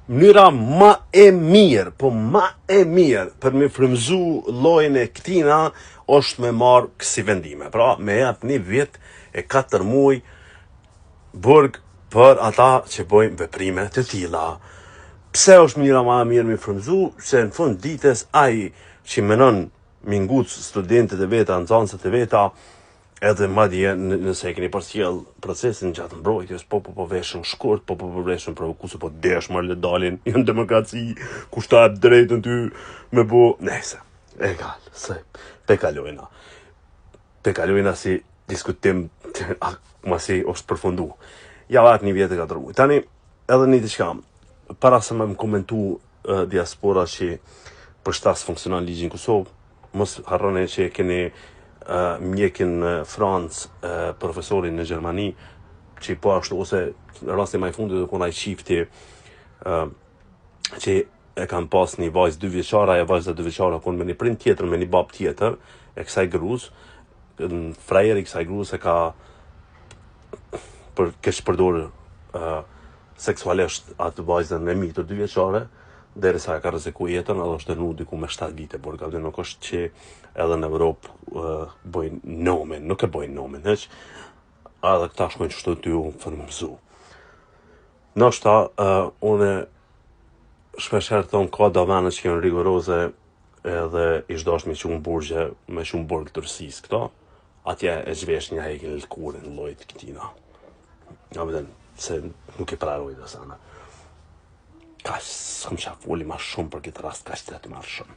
mënyra ma e mirë, po ma e mirë për me frymëzu llojin e këtina është me marrë kësi vendime. Pra, me jap 1 vit e 4 muaj burg për ata që bojnë veprime të tilla. Pse është mënyra ma e mirë me frymëzu? Se në fund ditës ai që menon mi nguc studentët e veta, nxënësit e veta, edhe madje nëse e keni përcjell procesin gjatë mbrojtjes, po veshën shkurt, po veshën provokuese, po desh marrë le dalin, në demokraci, kushtat drejtën ty me bu, nese, egal, se pe kalojna. Pe kalojna si diskutim masi është përfundu. Ja vat 1 vjet e 4 muaj. Tani, edhe një diçka, para se më komentu diaspora që për shtas funksionon ligji në Kosovë, mos harroni që keni mjekin në Francë, profesorin në Gjermani, që po ashtu, ose rasti më i fundit do ai çifti që e kanë pas një vajzë 2 vjeçare, e vajza 2 vjeçare kon me një prind tjetër, me një bab tjetër, e kësaj gruz, frajeri i kësaj gruz e ka keq përdorur seksualisht atë vajzën me mitur 2 vjeçare, derisa e ka rreziku jetën, edhe është dënuar diku me 7 vite burg. Atë nuk është që edhe në Evropë bojnë nomen, nuk e bojnë nomen, heq. Edhe këta shkojnë që ty unë frymëzu. Nështë une shpesher thonë ka do vene që janë rigoroze edhe ishdash me shumë burgje, me shumë burg tërsis këto, atje e zhvesh një hekin lëkurin lojt këtina. Ja me se nuk e praroj dhe sana. Ka s'këm qa foli ma shumë për këtë rast, ka që të të marrë shumë.